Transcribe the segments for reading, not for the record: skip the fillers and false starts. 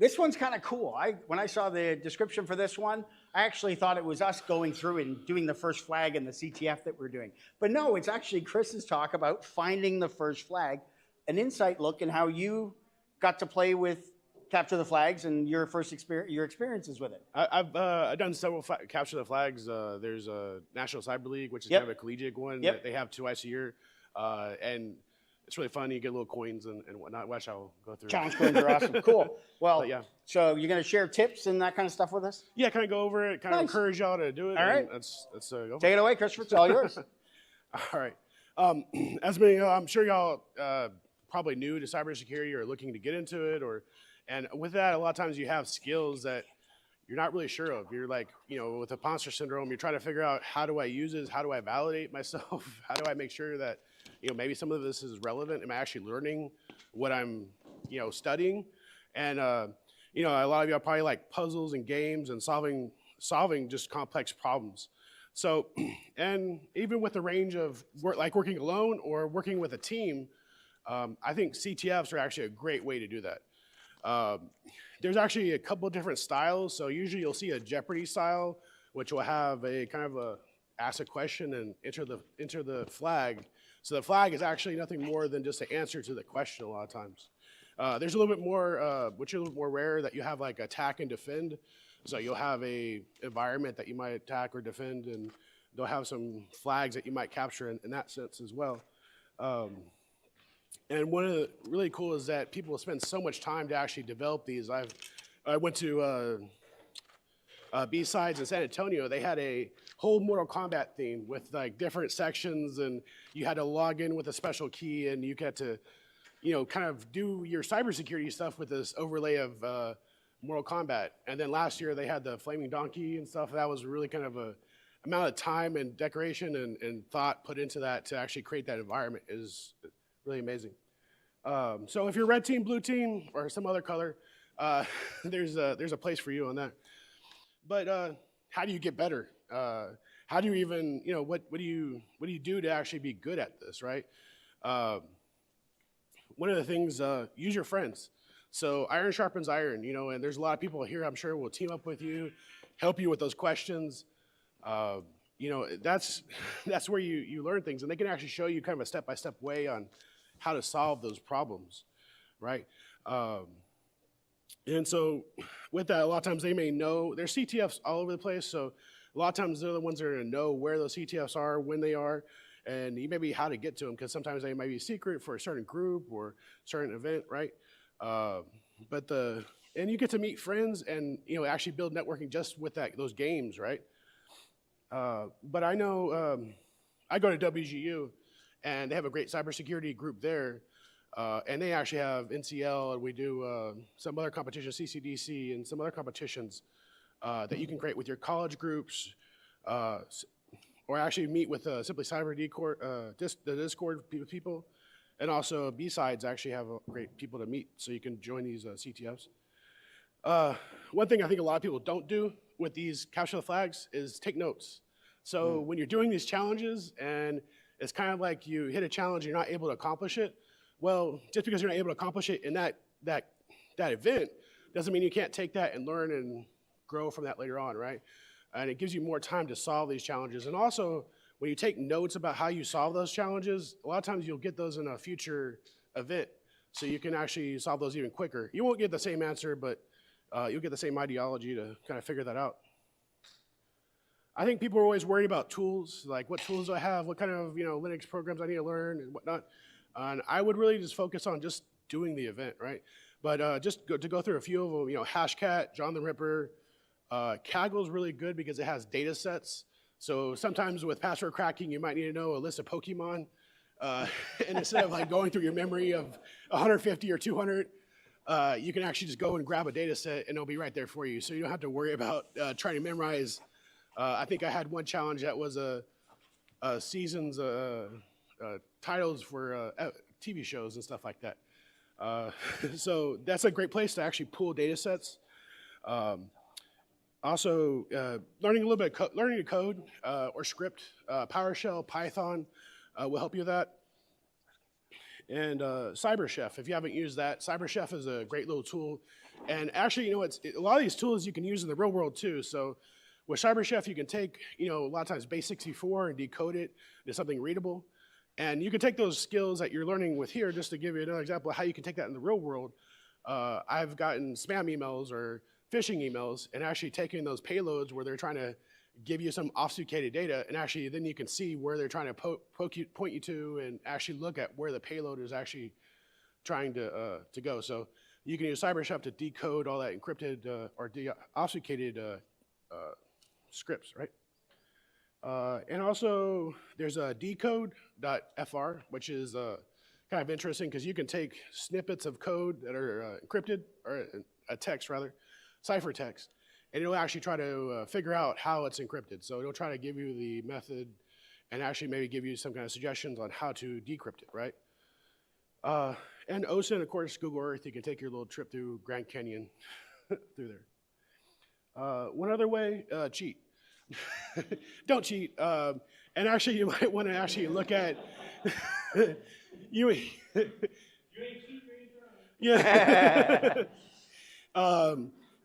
This one's kind of cool. When I saw the description for this one, I actually thought it was us going through and doing the first flag in the CTF that we're doing. But no, it's actually Chris's talk about finding the first flag, an insight look in how you got to play with capture the flags and your experiences with it. I've done several capture the flags. There's a National Cyber League, which is Yep. kind of a collegiate one Yep. that they have twice a year, and it's really fun. You get little coins and whatnot. Watch, I'll go through. Challenge coins are awesome. Cool. Well, yeah. So you're going to share tips and that kind of stuff with us? Yeah, kind of go over it, kind of Nice. encourage y'all to do it. All right. Let's go for Take it away, Christopher. It's all yours. All right. As many, I'm sure y'all probably new to cybersecurity or looking to get into it, and with that, a lot of times you have skills that you're not really sure of. You're like, with imposter syndrome, you're trying to figure out, how do I use this? How do I validate myself? How do I make sure that, maybe some of this is relevant? Am I actually learning what I'm, studying? And, a lot of y'all probably like puzzles and games and solving just complex problems. So, and even with the range of like working alone or working with a team, I think CTFs are actually a great way to do that. There's actually a couple of different styles. So usually you'll see a Jeopardy style, which will have a kind of ask a question and enter the flag. So the flag is actually nothing more than just an answer to the question a lot of times. There's a little bit more, which is a little more rare, that you have like attack and defend. So you'll have a environment that you might attack or defend, and they'll have some flags that you might capture in that sense as well. And one of the really cool is that people spend so much time to actually develop these. I went to B-Sides in San Antonio. They had a whole Mortal Kombat theme with like different sections, and you had to log in with a special key, and you got to, kind of do your cybersecurity stuff with this overlay of Mortal Kombat. And then last year they had the flaming donkey and stuff. That was really kind of a amount of time and decoration and thought put into that to actually create that environment is really amazing. So if you're red team, blue team, or some other color, there's a place for you on that. But how do you get better? How do you even, what do you do to actually be good at this, right? One of the things, use your friends. So iron sharpens iron, and there's a lot of people here, I'm sure, will team up with you, help you with those questions. That's where you learn things, and they can actually show you kind of a step-by-step way on how to solve those problems, right? And so with that, a lot of times they may know, there's CTFs all over the place, so a lot of times they're the ones that are going to know where those CTFs are, when they are, and maybe how to get to them, because sometimes they might be secret for a certain group or certain event, right? And you get to meet friends and actually build networking just with those games, right? But I know I go to WGU, and they have a great cybersecurity group there, and they actually have NCL, and we do some other competitions, CCDC, and some other competitions that you can create with your college groups, or actually meet with Simply Cyber the Discord people, and also B-Sides actually have great people to meet, so you can join these CTFs. One thing I think a lot of people don't do with these capture the flags is take notes. So when you're doing these challenges and it's kind of like you hit a challenge and you're not able to accomplish it, well, just because you're not able to accomplish it in that event doesn't mean you can't take that and learn and grow from that later on, right? And it gives you more time to solve these challenges. And also, when you take notes about how you solve those challenges, a lot of times you'll get those in a future event, so you can actually solve those even quicker. You won't get the same answer, but you'll get the same ideology to kind of figure that out. I think people are always worried about tools, like what tools do I have, what kind of Linux programs I need to learn and whatnot. And I would really just focus on just doing the event, right? But to go through a few of them, Hashcat, John the Ripper, Kaggle is really good because it has data sets. So sometimes with password cracking, you might need to know a list of Pokemon. And instead of like going through your memory of 150 or 200, you can actually just go and grab a data set and it'll be right there for you. So you don't have to worry about trying to memorize. I think I had one challenge that was a season's titles for TV shows and stuff like that. So that's a great place to actually pull data sets. Also, learning a little bit, learning to code or script, PowerShell, Python will help you with that. And CyberChef, if you haven't used that, CyberChef is a great little tool And actually, a lot of these tools you can use in the real world too. So with CyberChef, you can take, a lot of times base64 and decode it into something readable. And you can take those skills that you're learning with here, just to give you another example of how you can take that in the real world. I've gotten spam emails or phishing emails and actually taking those payloads where they're trying to give you some obfuscated data, and actually then you can see where they're trying to point you to, and actually look at where the payload is actually trying to go. So you can use CyberChef to decode all that encrypted or obfuscated scripts, right? And also there's a decode.fr, which is kind of interesting because you can take snippets of code that are encrypted, or a text rather, ciphertext, and it'll actually try to figure out how it's encrypted. So it'll try to give you the method and actually maybe give you some kind of suggestions on how to decrypt it, right? And OSINT, of course, Google Earth, you can take your little trip through Grand Canyon through there. One other way, cheat. Don't cheat. And actually, you might want to actually look at, yeah.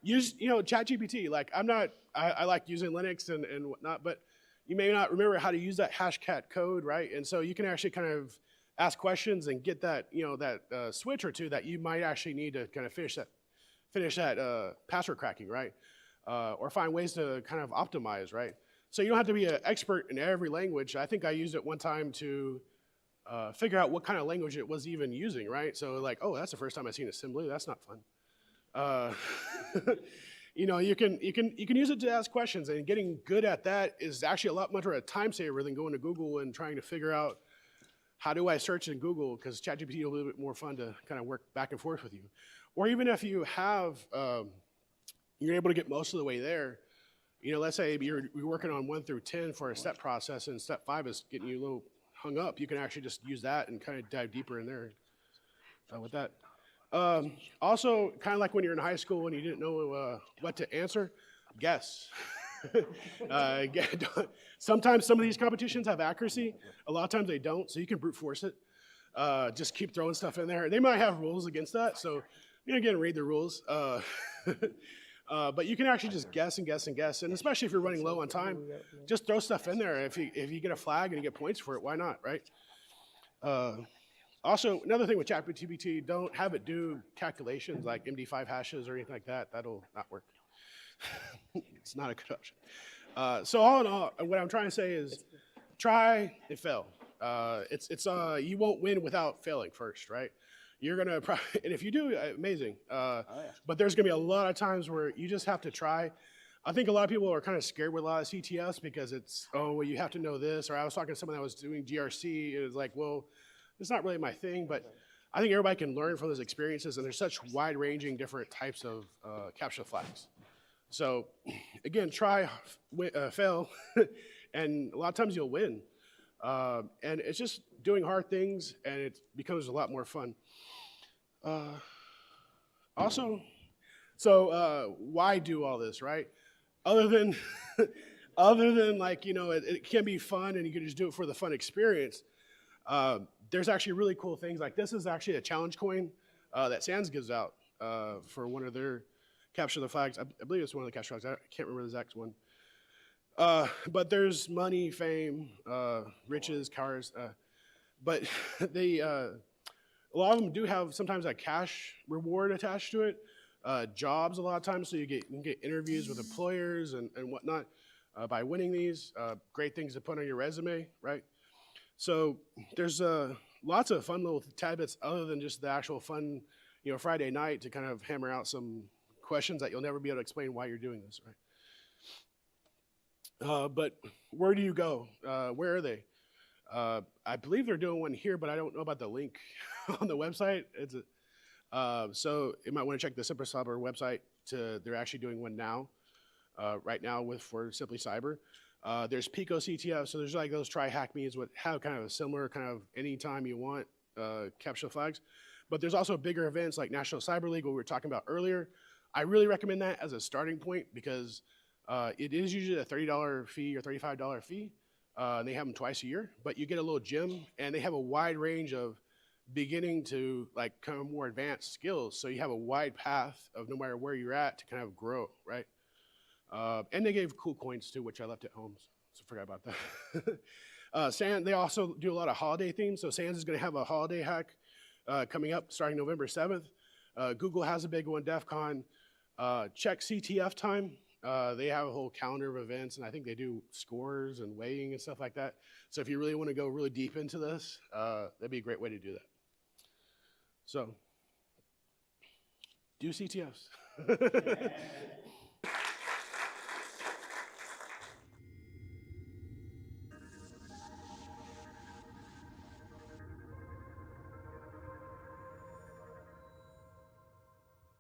Use, ChatGPT. Like, I like using Linux and whatnot, but you may not remember how to use that hashcat code, right? And so you can actually kind of ask questions and get that, that switch or two that you might actually need to kind of finish that password cracking, right? Or find ways to kind of optimize, right? So you don't have to be an expert in every language. I think I used it one time to figure out what kind of language it was even using, right? So like, oh, that's the first time I've seen assembly. That's not fun. You can use it to ask questions, and getting good at that is actually a lot much of a time saver than going to Google and trying to figure out how do I search in Google, because ChatGPT is a little bit more fun to kind of work back and forth with you. Or even if you have, you're able to get most of the way there. Let's say you're working on 1 through 10 for a step process, and step 5 is getting you a little hung up. You can actually just use that and kind of dive deeper in there with that. Also, kind of like when you're in high school and you didn't know what to answer, guess. Sometimes some of these competitions have accuracy. A lot of times they don't, so you can brute force it. Just keep throwing stuff in there. They might have rules against that, so again, read the rules. But you can actually just guess and guess and guess, and especially if you're running low on time, just throw stuff in there. If you get a flag and you get points for it, why not, right? Also, another thing with ChatGPT, don't have it do calculations like MD5 hashes or anything like that. That'll not work. It's not a good option. So all in all, what I'm trying to say is try and fail. You won't win without failing first, right? You're gonna probably, and if you do, amazing. But there's gonna be a lot of times where you just have to try. I think a lot of people are kind of scared with a lot of CTFs because it's, oh, well, you have to know this. Or I was talking to someone that was doing GRC, and it was like, well, it's not really my thing, but I think everybody can learn from those experiences, and there's such wide-ranging different types of capture flags. So again, try, fail, and a lot of times you'll win. And it's just doing hard things, and it becomes a lot more fun. Also, so why do all this, right? Other than, like, it can be fun and you can just do it for the fun experience. There's actually really cool things. Like, this is actually a challenge coin that SANS gives out for one of their capture the flags. I believe it's one of the capture flags. I can't remember the exact one. But there's money, fame, riches, cars. But a lot of them do have sometimes a cash reward attached to it. Jobs a lot of times, so you can get interviews with employers and whatnot by winning these. Great things to put on your resume, right? So there's lots of fun little tidbits other than just the actual fun, Friday night to kind of hammer out some questions that you'll never be able to explain why you're doing this, right? But where do you go? Where are they? I believe they're doing one here, but I don't know about the link on the website. So you might want to check the Simply Cyber website. They're actually doing one now, right now for Simply Cyber. There's Pico CTF, so there's like those try hack me's would have kind of a similar kind of anytime you want capture flags. But there's also bigger events like National Cyber League, what we were talking about earlier. I really recommend that as a starting point because it is usually a $30 fee or $35 fee. They have them twice a year, but you get a little gym, and they have a wide range of beginning to like kind of more advanced skills. So you have a wide path of no matter where you're at to kind of grow, right? And they gave cool coins too, which I left at home, so forgot about that. They also do a lot of holiday themes. So Sands is going to have a holiday hack coming up starting November 7th. Google has a big one, DEF CON. Check CTF time. They have a whole calendar of events, and I think they do scores and weighing and stuff like that. So if you really want to go really deep into this, that'd be a great way to do that. So, do CTFs.